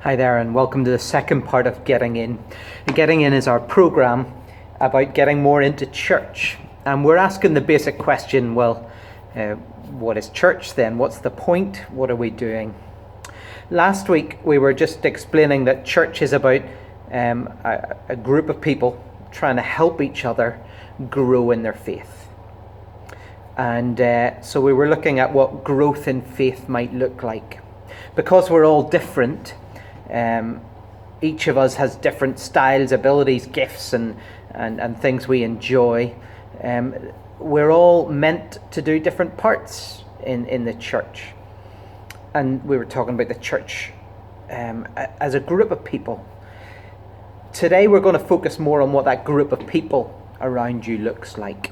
Hi there, and welcome to the second part of Getting In. Getting In is our program about getting more into church. And we're asking the basic question, what is church then? What's the point? What are we doing? Last week we were just explaining that church is about a group of people trying to help each other grow in their faith. And so we were looking at what growth in faith might look like. Because we're all different, each of us has different styles, abilities, gifts, and things we enjoy. We're all meant to do different parts in the church. And we were talking about the church as a group of people. Today we're going to focus more on what that group of people around you looks like.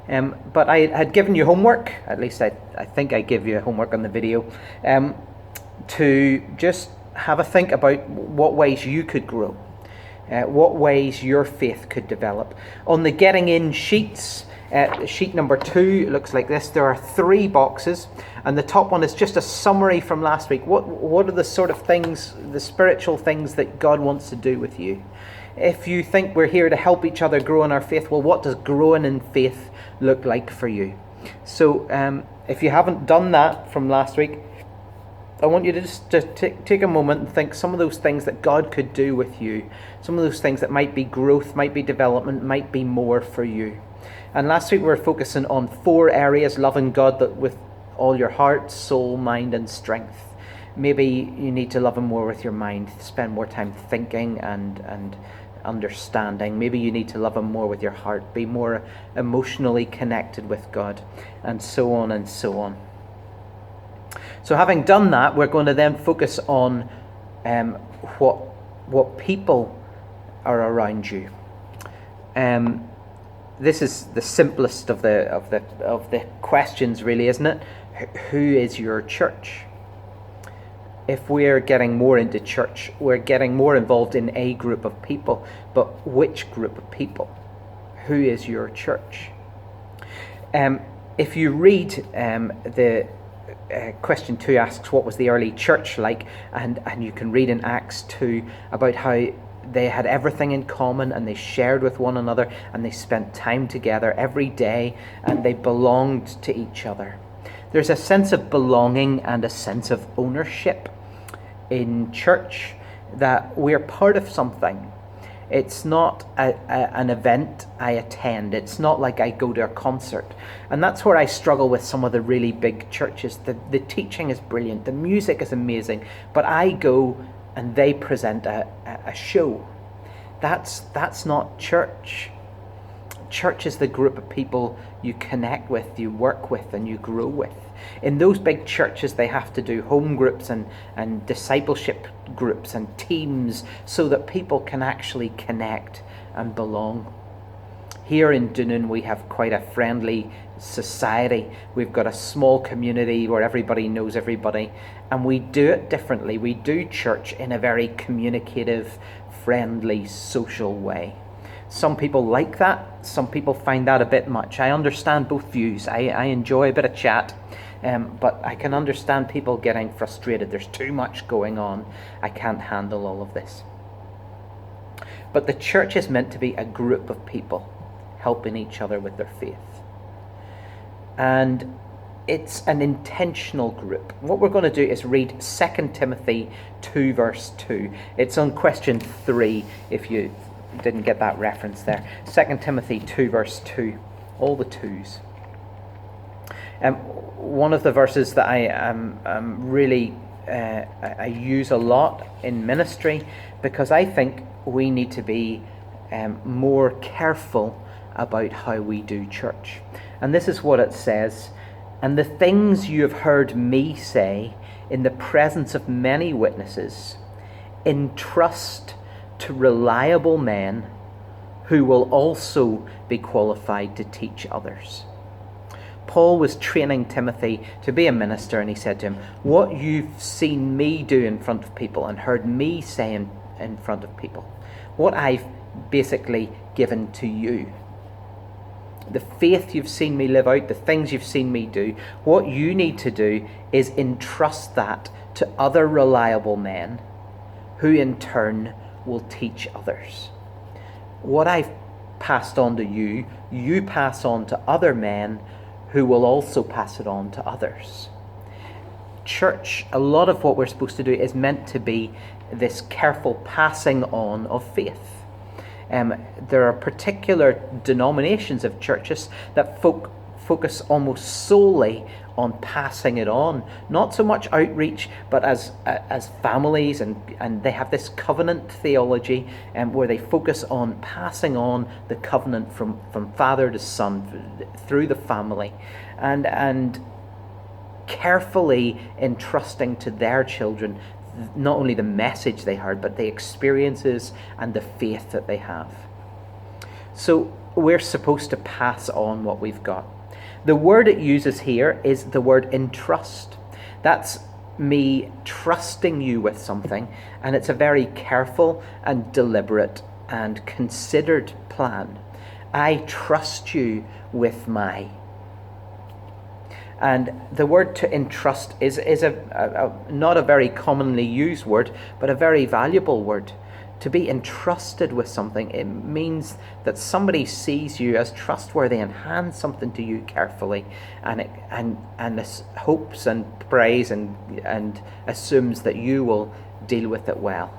But I had given you homework, at least I think I gave you homework on the video, to just have a think about what ways you could grow, what ways your faith could develop. On the Getting In sheets, sheet number 2 looks like this. There are 3 boxes, and the top one is just a summary from last week. What are the sort of things, the spiritual things that God wants to do with you? If you think we're here to help each other grow in our faith, well, what does growing in faith look like for you? So if you haven't done that from last week, I want you to just take a moment and think some of those things that God could do with you, some of those things that might be growth, might be development, might be more for you. And last week we were focusing on 4 areas: loving God with all your heart, soul, mind, and strength. Maybe you need to love Him more with your mind, spend more time thinking and understanding. Maybe you need to love Him more with your heart, be more emotionally connected with God, and so on and so on. So having done that, we're going to then focus on what people are around you. This is the simplest of the questions, really, isn't it? Who is your church? If we're getting more into church, we're getting more involved in a group of people. But which group of people? Who is your church? If you read the question 2 asks, what was the early church like? And you can read in Acts 2 about how they had everything in common, and they shared with one another, and they spent time together every day, and they belonged to each other. There's a sense of belonging and a sense of ownership in church, that we're part of something. It's not an event I attend. It's not like I go to a concert. And that's where I struggle with some of the really big churches. The teaching is brilliant. The music is amazing. But I go and they present a show. That's not church. Church is the group of people you connect with, you work with, and you grow with. In those big churches, they have to do home groups and discipleship groups and teams so that people can actually connect and belong. Here in Dunoon, we have quite a friendly society. We've got a small community where everybody knows everybody, and we do it differently. We do church in a very communicative, friendly, social way. Some people like that. Some people find that a bit much. I understand both views. I enjoy a bit of chat, but I can understand people getting frustrated. There's too much going on. I can't handle all of this. But the church is meant to be a group of people helping each other with their faith. And it's an intentional group. What we're going to do is read 2 Timothy 2 verse 2. It's on question 3 if you didn't get that reference there. 2 Timothy 2 verse 2. All the 2s. One of the verses that I use a lot in ministry, because I think we need to be more careful about how we do church. And this is what it says: "And the things you have heard me say in the presence of many witnesses, entrust to reliable men who will also be qualified to teach others." Paul was training Timothy to be a minister, and he said to him, what you've seen me do in front of people and heard me say in front of people, what I've basically given to you, the faith you've seen me live out, the things you've seen me do, what you need to do is entrust that to other reliable men who in turn will teach others. What I've passed on to you, you pass on to other men who will also pass it on to others. Church, a lot of what we're supposed to do is meant to be this careful passing on of faith. There are particular denominations of churches that focus almost solely on passing it on, not so much outreach, but as families, and they have this covenant theology, where they focus on passing on the covenant from father to son through the family, and carefully entrusting to their children not only the message they heard, but the experiences and the faith that they have. So we're supposed to pass on what we've got. The word it uses here is the word entrust. That's me trusting you with something, and it's a very careful and deliberate and considered plan. I trust you with my. And the word to entrust is a not a very commonly used word, but a very valuable word. To be entrusted with something, it means that somebody sees you as trustworthy and hands something to you carefully, and hopes and prays and assumes that you will deal with it well.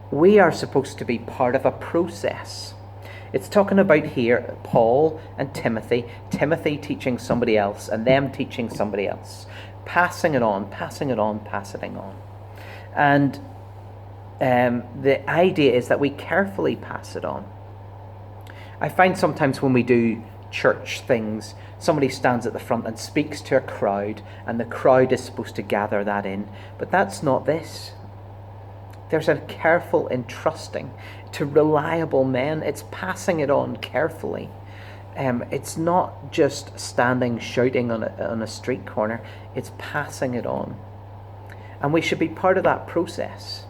We are supposed to be part of a process. It's talking about here Paul and Timothy teaching somebody else, and them teaching somebody else, passing it on. And the idea is that we carefully pass it on. I find sometimes when we do church things, somebody stands at the front and speaks to a crowd, and the crowd is supposed to gather that in. But that's not this. There's a careful entrusting to reliable men. It's passing it on carefully. It's not just standing shouting on a street corner. It's passing it on. And we should be part of that process.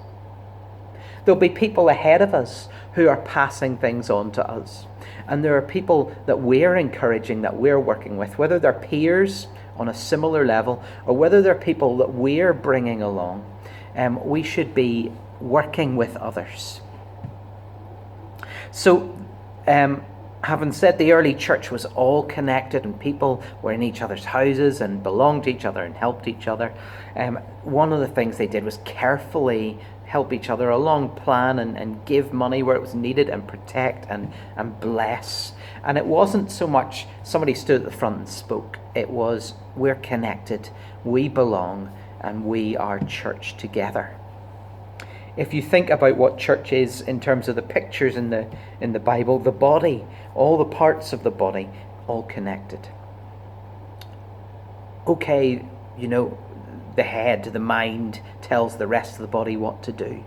There'll be people ahead of us who are passing things on to us. And there are people that we're encouraging, that we're working with, whether they're peers on a similar level or whether they're people that we're bringing along. We should be working with others. So, having said the early church was all connected and people were in each other's houses and belonged to each other and helped each other, one of the things they did was carefully help each other along, plan and give money where it was needed, and protect and bless. And it wasn't so much somebody stood at the front and spoke. It was, we're connected, we belong, and we are church together. If you think about what church is in terms of the pictures in the Bible, the body, all the parts of the body, all connected. Okay, the head, the mind tells the rest of the body what to do.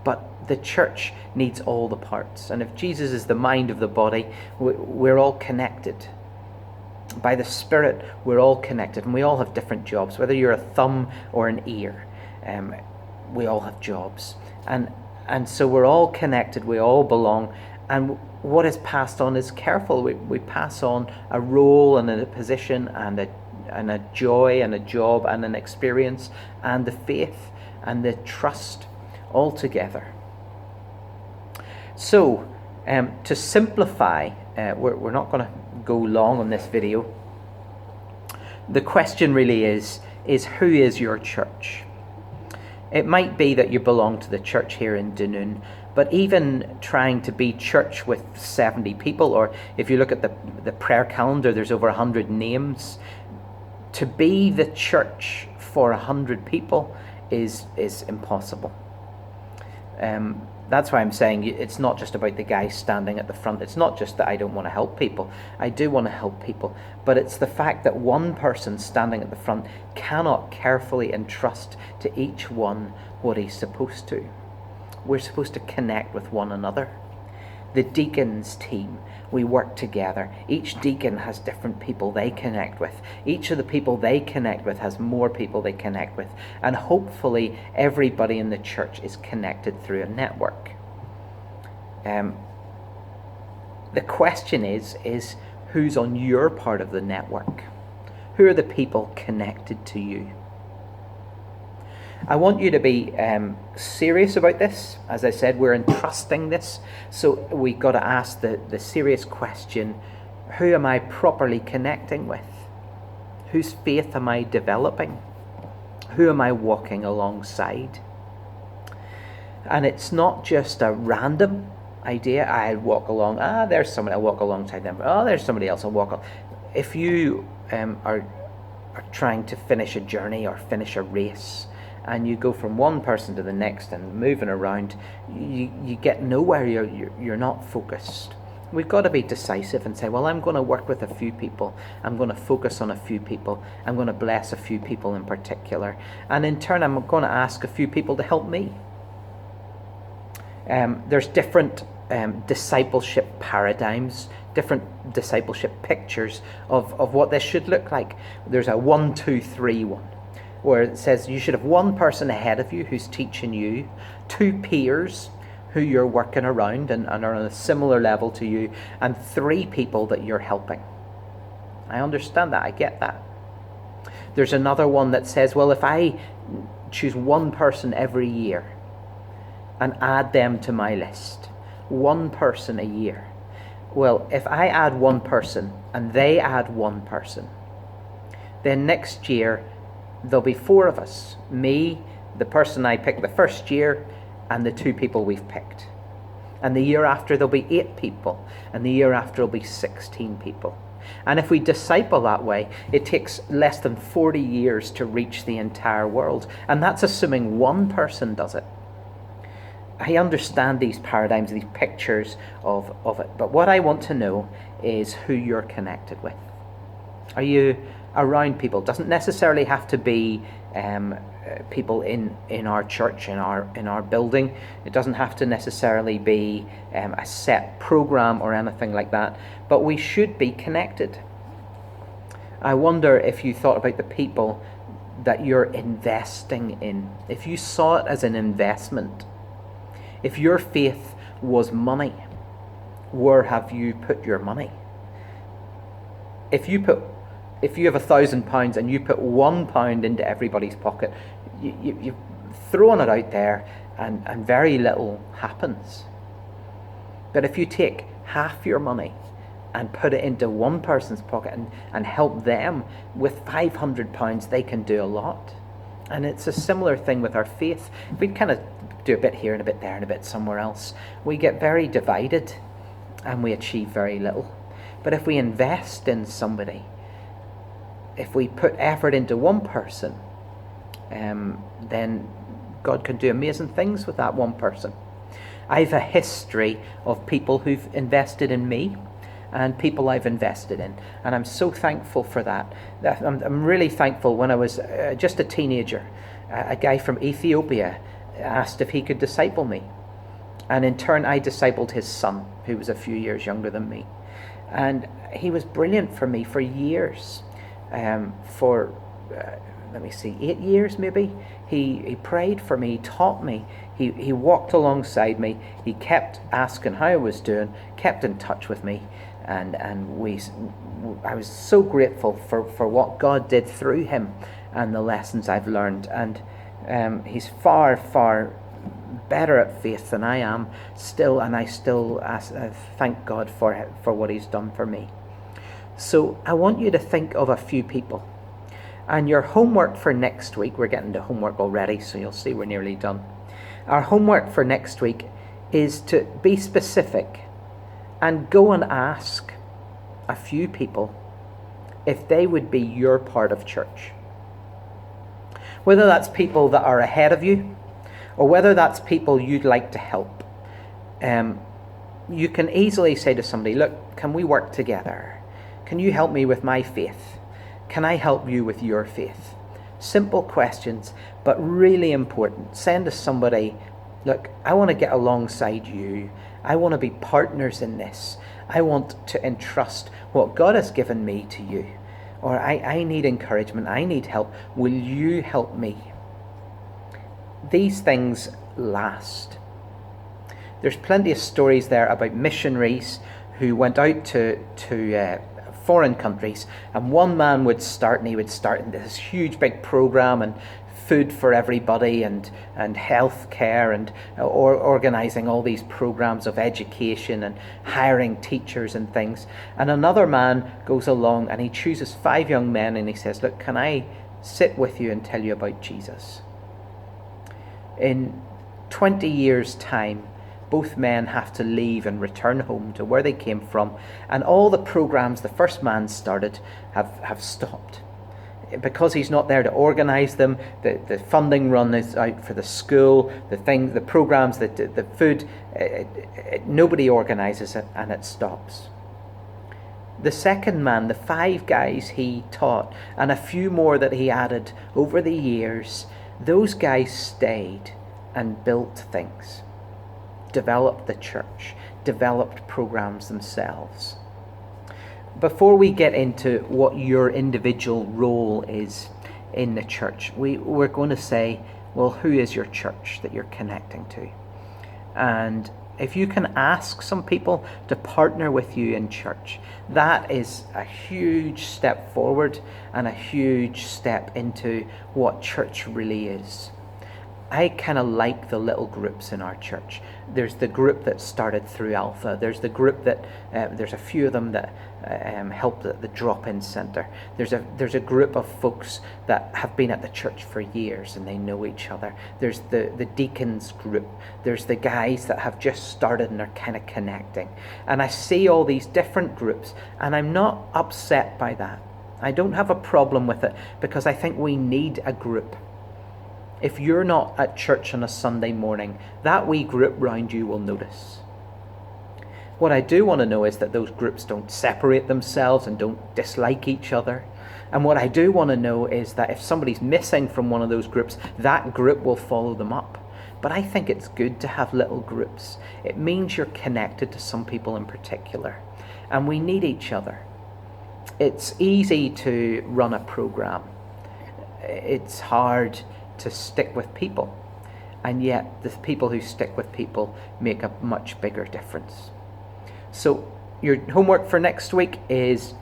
But the church needs all the parts. And if Jesus is the mind of the body, we're all connected. By the Spirit, we're all connected, and we all have different jobs. Whether you're a thumb or an ear, we all have jobs. And so we're all connected, we all belong. And what is passed on is careful. We pass on a role and a position and a joy and a job and an experience and the faith and the trust all together. So, to simplify, we're not going to go long on this video. The question really is who is your church? It might be that you belong to the church here in Dunoon, but even trying to be church with 70 people, or if you look at the prayer calendar, there's over 100 names. To be the church for 100 people is impossible. That's why I'm saying it's not just about the guy standing at the front. It's not just that I don't want to help people. I do want to help people. But it's the fact that one person standing at the front cannot carefully entrust to each one what he's supposed to. We're supposed to connect with one another. The deacons team, we work together. Each deacon has different people they connect with. Each of the people they connect with has more people they connect with. And hopefully everybody in the church is connected through a network. The question is who's on your part of the network? Who are the people connected to you? I want you to be serious about this. As I said, we're entrusting this. So we've got to ask the serious question, who am I properly connecting with? Whose faith am I developing? Who am I walking alongside? And it's not just a random idea. I'll walk along. There's somebody. I'll walk alongside them. There's somebody else. I'll walk on. If you are trying to finish a journey or finish a race, and you go from one person to the next and moving around, you get nowhere. You're not focused. We've got to be decisive and say, well, I'm going to work with a few people. I'm going to focus on a few people. I'm going to bless a few people in particular. And in turn, I'm going to ask a few people to help me. There's different discipleship paradigms, different discipleship pictures of what this should look like. There's a 1, 2, 3 one, where it says you should have one person ahead of you who's teaching you, 2 peers who you're working around and are on a similar level to you, and 3 people that you're helping. I understand that, I get that. There's another one that says, well, if I choose one person every year and add them to my list, one person a year. Well, if I add one person and they add one person, then next year there'll be 4 of us. Me, the person I picked the first year, and the 2 people we've picked. And the year after there'll be 8 people, and the year after there'll be 16 people. And if we disciple that way, it takes less than 40 years to reach the entire world. And that's assuming one person does it. I understand these paradigms, these pictures of it. But what I want to know is who you're connected with. Are you around people? It doesn't necessarily have to be people in our church, in our building. It doesn't have to necessarily be a set program or anything like that. But we should be connected. I wonder if you thought about the people that you're investing in. If you saw it as an investment. If your faith was money, where have you put your money? If you have £1,000 and you put £1 into everybody's pocket, you've thrown it out there and very little happens. But if you take half your money and put it into one person's pocket and help them with £500, they can do a lot. And it's a similar thing with our faith. If we kind of do a bit here and a bit there and a bit somewhere else, we get very divided and we achieve very little. But if we invest in somebody, if we put effort into one person, then God can do amazing things with that one person. I have a history of people who've invested in me and people I've invested in, and I'm so thankful for that. I'm really thankful. When I was just a teenager, a guy from Ethiopia asked if he could disciple me, and in turn I discipled his son, who was a few years younger than me, and he was brilliant for me for years. For 8 years maybe. He prayed for me, taught me, he walked alongside me, he kept asking how I was doing, kept in touch with me, and I was so grateful for what God did through him and the lessons I've learned. And he's far, far better at faith than I am still, and I still thank God for what he's done for me. So I want you to think of a few people. And your homework for next week, we're getting to homework already, so you'll see we're nearly done. Our homework for next week is to be specific and go and ask a few people if they would be your part of church. Whether that's people that are ahead of you, or whether that's people you'd like to help. You can easily say to somebody, look, can we work together? Can you help me with my faith? Can I help you with your faith? Simple questions, but really important. Send to somebody, look, I want to get alongside you. I want to be partners in this. I want to entrust what God has given me to you. Or I need encouragement. I need help. Will you help me? These things last. There's plenty of stories there about missionaries who went out to foreign countries, and one man would start in this huge big program and food for everybody and health care and organising all these programs of education and hiring teachers and things. And another man goes along and he chooses 5 young men and he says, look, can I sit with you and tell you about Jesus? In 20 years' time, both men have to leave and return home to where they came from, and all the programs the first man started have stopped. Because he's not there to organise them, the funding run is out for the school, the programs, the food, nobody organises it, and it stops. The second man, the 5 guys he taught, and a few more that he added over the years, those guys stayed and built things, developed the church, developed programs themselves. Before we get into what your individual role is in the church, we're going to say, well, who is your church that you're connecting to? And if you can ask some people to partner with you in church, that is a huge step forward and a huge step into what church really is. I kind of like the little groups in our church. There's the group that started through Alpha. There's the group that, there's a few of them that helped at the drop-in centre. There's a group of folks that have been at the church for years and they know each other. There's the deacons group. There's the guys that have just started and are kind of connecting. And I see all these different groups and I'm not upset by that. I don't have a problem with it because I think we need a group. If you're not at church on a Sunday morning, that wee group round you will notice. What I do want to know is that those groups don't separate themselves and don't dislike each other. And what I do want to know is that if somebody's missing from one of those groups, that group will follow them up. But I think it's good to have little groups. It means you're connected to some people in particular. And we need each other. It's easy to run a program. It's hard to stick with people, and yet the people who stick with people make a much bigger difference. So your homework for next week is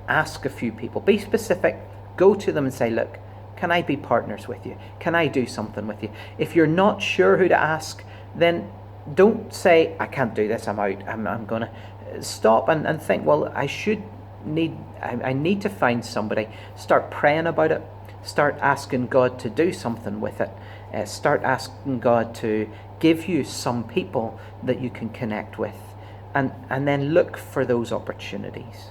ask a few people, be specific, go to them and say, look, can I be partners with you? Can I do something with you? If you're not sure who to ask, then don't say, I can't do this, I'm out. I'm going to stop and think, well, I need to find somebody. Start praying about it. Start asking God to do something with it. Start asking God to give you some people that you can connect with. And then look for those opportunities.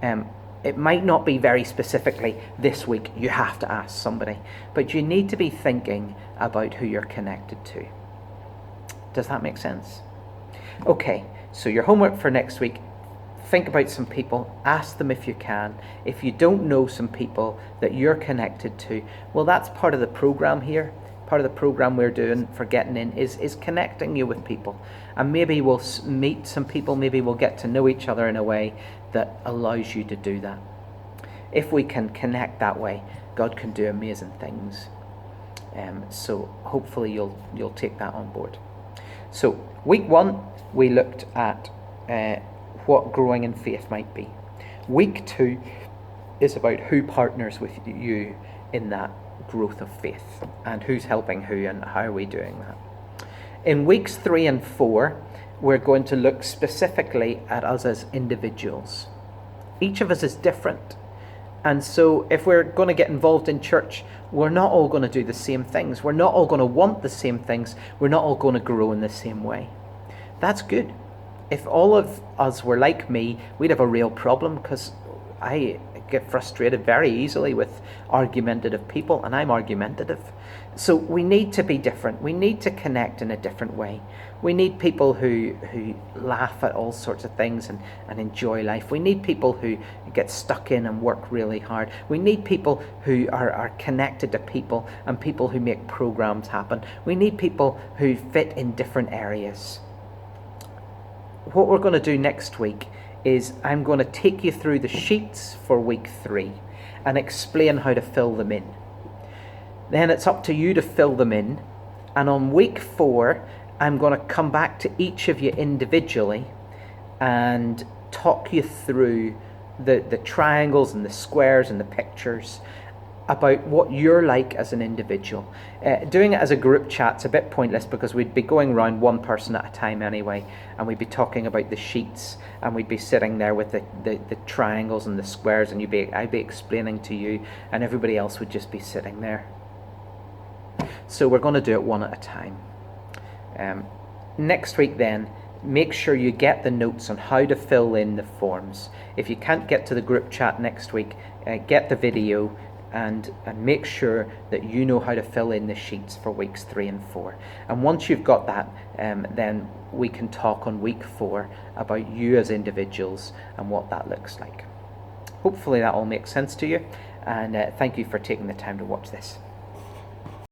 It might not be very specifically this week you have to ask somebody, but you need to be thinking about who you're connected to. Does that make sense? Okay, so your homework for next week, think about some people, ask them if you can. If you don't know some people that you're connected to, well, that's part of the program here. Part of the program we're doing for getting in is connecting you with people. And maybe we'll meet some people, maybe we'll get to know each other in a way that allows you to do that. If we can connect that way, God can do amazing things. So hopefully you'll take that on board. So week 1, we looked at what growing in faith might be. Week 2 is about who partners with you in that growth of faith and who's helping who and how are we doing that. In weeks 3 and 4, we're going to look specifically at us as individuals. Each of us is different. And so if we're going to get involved in church, we're not all going to do the same things. We're not all going to want the same things. We're not all going to grow in the same way. That's good. If all of us were like me, we'd have a real problem because I get frustrated very easily with argumentative people, and I'm argumentative. So we need to be different. We need to connect in a different way. We need people who laugh at all sorts of things and enjoy life. We need people who get stuck in and work really hard. We need people who are connected to people and people who make programs happen. We need people who fit in different areas. What we're going to do next week is I'm going to take you through the sheets for week 3 and explain how to fill them in. Then it's up to you to fill them in. And on week 4, I'm going to come back to each of you individually and talk you through the triangles and the squares and the pictures about what you're like as an individual. Doing it as a group chat's a bit pointless because we'd be going around one person at a time anyway, and we'd be talking about the sheets, and we'd be sitting there with the triangles and the squares, and I'd be explaining to you, and everybody else would just be sitting there. So we're going to do it one at a time. Next week then, make sure you get the notes on how to fill in the forms. If you can't get to the group chat next week, get the video and make sure that you know how to fill in the sheets for weeks 3 and 4. And once you've got that, then we can talk on week 4 about you as individuals and what that looks like. Hopefully that all makes sense to you, and thank you for taking the time to watch this.